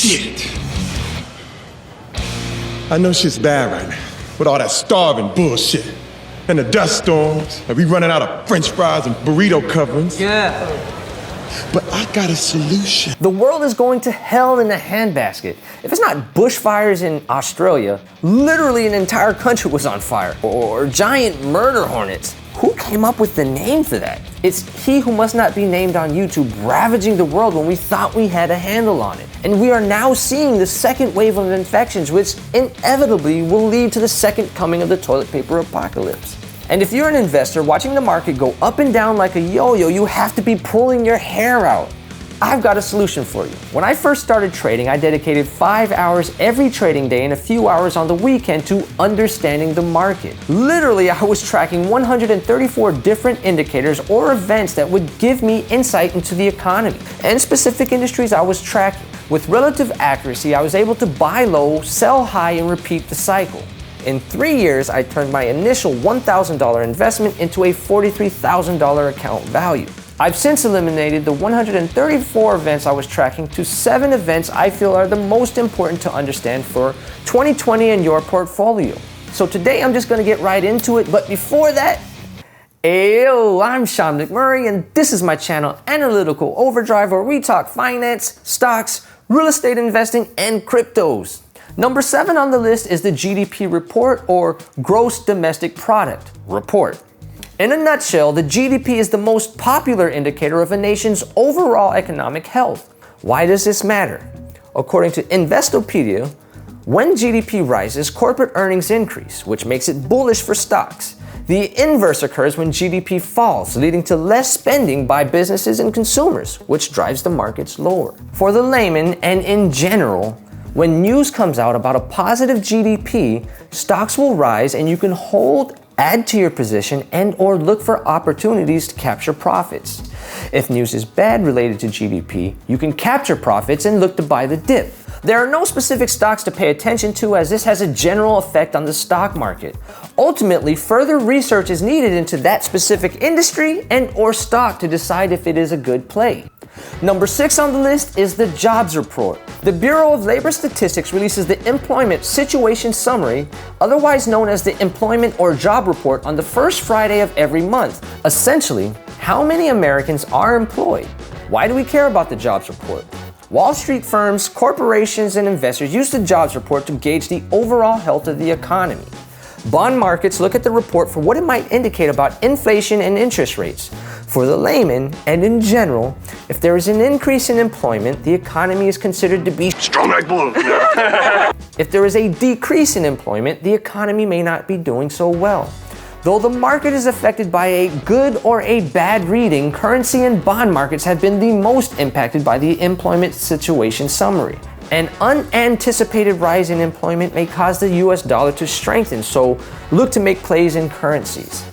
shit. I know shit's bad right now, with all that starving bullshit. And the dust storms, and we running out of French fries and burrito coverings. Yeah. But I got a solution. The world is going to hell in a handbasket. If it's not bushfires in Australia, literally an entire country was on fire, or giant murder hornets. Who came up with the name for that? It's he who must not be named on YouTube ravaging the world when we thought we had a handle on it. And we are now seeing the second wave of infections, which inevitably will lead to the second coming of the toilet paper apocalypse. And if you're an investor watching the market go up and down like a yo-yo, you have to be pulling your hair out. I've got a solution for you. When I first started trading, I dedicated 5 hours every trading day and a few hours on the weekend to understanding the market. Literally, I was tracking 134 different indicators or events that would give me insight into the economy and specific industries I was tracking. With relative accuracy, I was able to buy low, sell high, and repeat the cycle. In 3 years, I turned my initial $1,000 investment into a $43,000 account value. I've since eliminated the 134 events I was tracking to 7 events I feel are the most important to understand for 2020 in your portfolio. So today I'm just going to get right into it, but before that, Ayo, I'm Sean McMurray, and this is my channel, Analytical Overdrive, where we talk finance, stocks, real estate investing, and cryptos. Number 7 on the list is the GDP Report, or Gross Domestic Product Report. In a nutshell, the GDP is the most popular indicator of a nation's overall economic health. Why does this matter? According to Investopedia, when GDP rises, corporate earnings increase, which makes it bullish for stocks. The inverse occurs when GDP falls, leading to less spending by businesses and consumers, which drives the markets lower. For the layman and in general, when news comes out about a positive GDP, stocks will rise and you can hold, add to your position, and or look for opportunities to capture profits. If news is bad related to GDP, you can capture profits and look to buy the dip. There are no specific stocks to pay attention to, as this has a general effect on the stock market. Ultimately, further research is needed into that specific industry and or stock to decide if it is a good play. Number 6 on the list is the Jobs Report. The Bureau of Labor Statistics releases the Employment Situation Summary, otherwise known as the Employment or Job Report, on the first Friday of every month. Essentially, how many Americans are employed? Why do we care about the Jobs Report? Wall Street firms, corporations, and investors use the Jobs Report to gauge the overall health of the economy. Bond markets look at the report for what it might indicate about inflation and interest rates. For the layman, and in general, if there is an increase in employment, the economy is considered to be strong like bull. If there is a decrease in employment, the economy may not be doing so well. Though the market is affected by a good or a bad reading, currency and bond markets have been the most impacted by the Employment Situation Summary. An unanticipated rise in employment may cause the US dollar to strengthen, so look to make plays in currencies.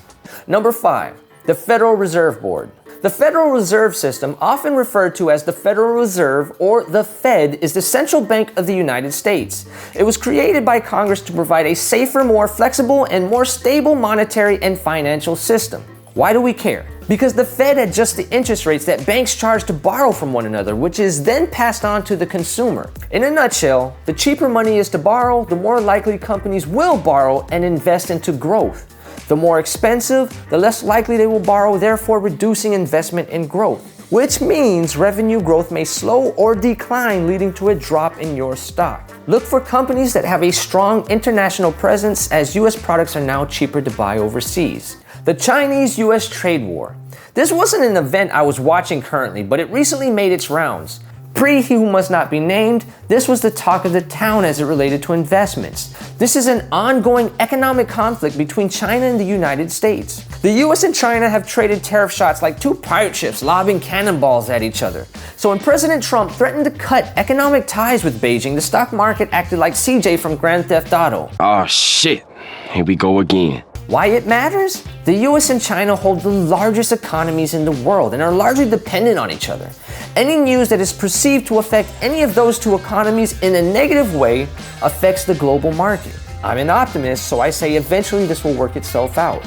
Number 5, the Federal Reserve Board. The Federal Reserve System, often referred to as the Federal Reserve or the Fed, is the central bank of the United States. It was created by Congress to provide a safer, more flexible, and more stable monetary and financial system. Why do we care? Because the Fed adjusts the interest rates that banks charge to borrow from one another, which is then passed on to the consumer. In a nutshell, the cheaper money is to borrow, the more likely companies will borrow and invest into growth. The more expensive, the less likely they will borrow, therefore reducing investment in growth, which means revenue growth may slow or decline, leading to a drop in your stock. Look for companies that have a strong international presence, as US products are now cheaper to buy overseas. The Chinese-US trade war. This wasn't an event I was watching currently, but it recently made its rounds. He who must not be named, this was the talk of the town as it related to investments. This is an ongoing economic conflict between China and the United States. The US and China have traded tariff shots like two pirate ships lobbing cannonballs at each other. So when President Trump threatened to cut economic ties with Beijing, the stock market acted like CJ from Grand Theft Auto. Oh shit, here we go again. Why it matters? The US and China hold the largest economies in the world and are largely dependent on each other. Any news that is perceived to affect any of those two economies in a negative way affects the global market. I'm an optimist, so I say eventually this will work itself out.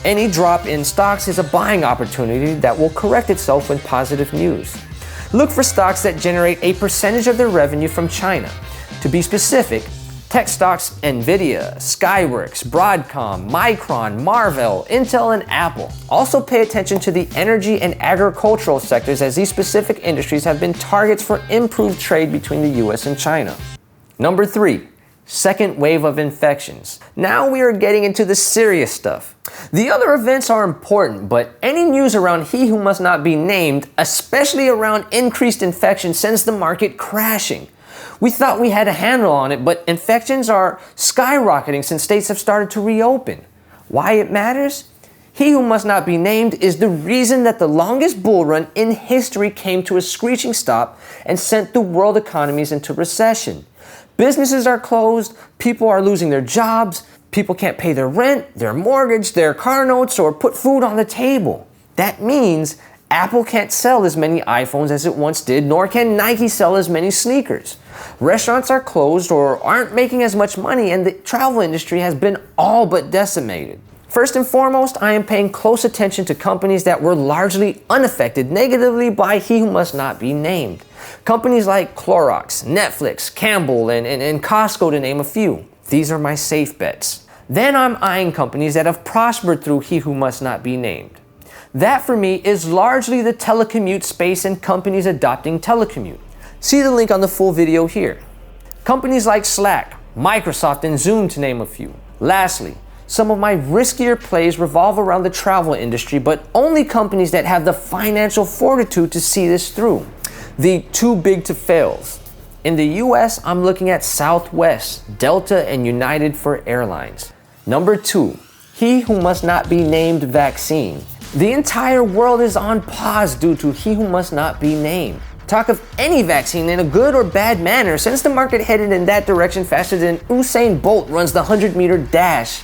Any drop in stocks is a buying opportunity that will correct itself with positive news. Look for stocks that generate a percentage of their revenue from China. To be specific, tech stocks Nvidia, Skyworks, Broadcom, Micron, Marvell, Intel, and Apple. Also pay attention to the energy and agricultural sectors, as these specific industries have been targets for improved trade between the US and China. Number 3. Second wave of infections. Now we are getting into the serious stuff. The other events are important, but any news around he who must not be named, especially around increased infection, sends the market crashing. We thought we had a handle on it, but infections are skyrocketing since states have started to reopen. Why it matters? He who must not be named is the reason that the longest bull run in history came to a screeching stop and sent the world economies into recession. Businesses are closed, people are losing their jobs, people can't pay their rent, their mortgage, their car notes, or put food on the table. That means Apple can't sell as many iPhones as it once did, nor can Nike sell as many sneakers. Restaurants are closed or aren't making as much money, and the travel industry has been all but decimated. First and foremost, I am paying close attention to companies that were largely unaffected negatively by he who must not be named. Companies like Clorox, Netflix, Campbell, and Costco, to name a few. These are my safe bets. Then I'm eyeing companies that have prospered through he who must not be named. That for me is largely the telecommute space and companies adopting telecommute. See the link on the full video here. Companies like Slack, Microsoft, and Zoom, to name a few. Lastly, some of my riskier plays revolve around the travel industry, but only companies that have the financial fortitude to see this through. The too big to fails. In the US, I'm looking at Southwest, Delta, and United for airlines. Number 2, he who must not be named vaccine. The entire world is on pause due to he who must not be named. Talk of any vaccine in a good or bad manner sends the market headed in that direction faster than Usain Bolt runs the 100-meter dash.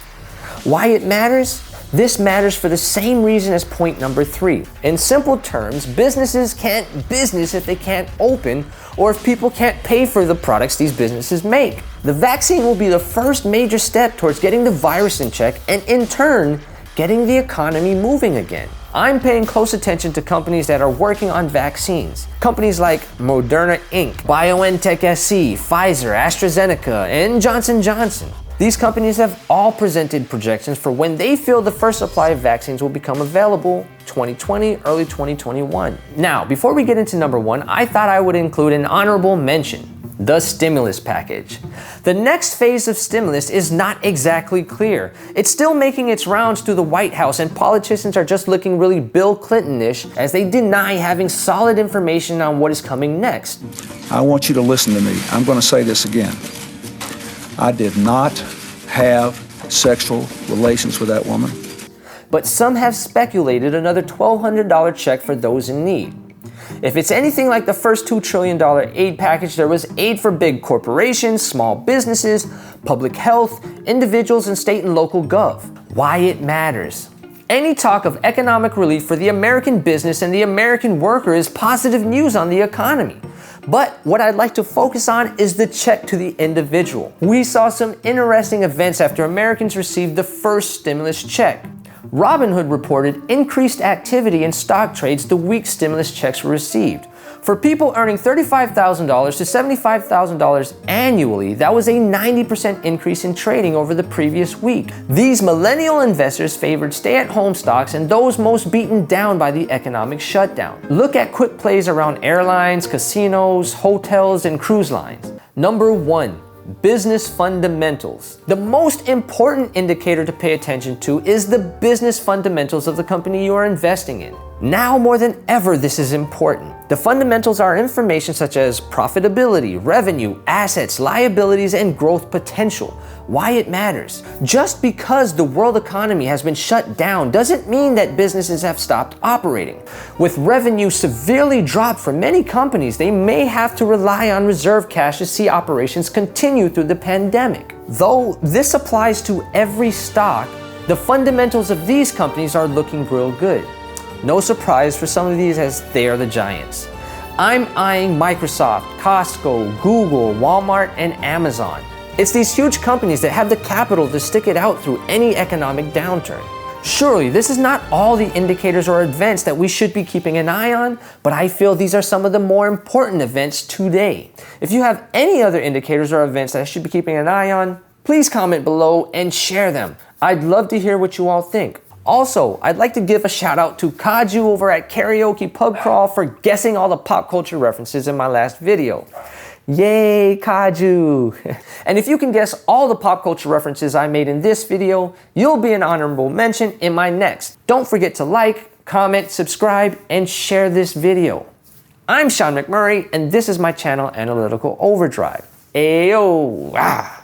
Why it matters? This matters for the same reason as point number 3. In simple terms, businesses can't business if they can't open, or if people can't pay for the products these businesses make. The vaccine will be the first major step towards getting the virus in check and in turn, getting the economy moving again. I'm paying close attention to companies that are working on vaccines. Companies like Moderna Inc., BioNTech SE, Pfizer, AstraZeneca, and Johnson & Johnson. These companies have all presented projections for when they feel the first supply of vaccines will become available, 2020, early 2021. Now, before we get into number 1, I thought I would include an honorable mention. The stimulus package. The next phase of stimulus is not exactly clear. It's still making its rounds through the White House, and politicians are just looking really Bill Clinton-ish as they deny having solid information on what is coming next. I want you to listen to me. I'm going to say this again. I did not have sexual relations with that woman. But some have speculated another $1,200 check for those in need. If it's anything like the first $2 trillion aid package, there was aid for big corporations, small businesses, public health, individuals, and state and local gov. Why it matters. Any talk of economic relief for the American business and the American worker is positive news on the economy. But what I'd like to focus on is the check to the individual. We saw some interesting events after Americans received the first stimulus check. Robinhood reported increased activity in stock trades the week stimulus checks were received. For people earning $35,000 to $75,000 annually, that was a 90% increase in trading over the previous week. These millennial investors favored stay-at-home stocks and those most beaten down by the economic shutdown. Look at quick plays around airlines, casinos, hotels, and cruise lines. Number 1. Business fundamentals. The most important indicator to pay attention to is the business fundamentals of the company you are investing in. Now more than ever, this is important. The fundamentals are information such as profitability, revenue, assets, liabilities, and growth potential. Why it matters. Just because the world economy has been shut down doesn't mean that businesses have stopped operating. With revenue severely dropped for many companies, they may have to rely on reserve cash to see operations continue through the pandemic. Though this applies to every stock, the fundamentals of these companies are looking real good. No surprise for some of these, as they are the giants. I'm eyeing Microsoft, Costco, Google, Walmart, and Amazon. It's these huge companies that have the capital to stick it out through any economic downturn. Surely, this is not all the indicators or events that we should be keeping an eye on, but I feel these are some of the more important events today. If you have any other indicators or events that I should be keeping an eye on, please comment below and share them. I'd love to hear what you all think. Also, I'd like to give a shout out to Kaju over at Karaoke Pub Crawl for guessing all the pop culture references in my last video. Yay, Kaju! And if you can guess all the pop culture references I made in this video, you'll be an honorable mention in my next. Don't forget to like, comment, subscribe, and share this video. I'm Sean McMurray, and this is my channel, Analytical Overdrive. Ayo! Ah.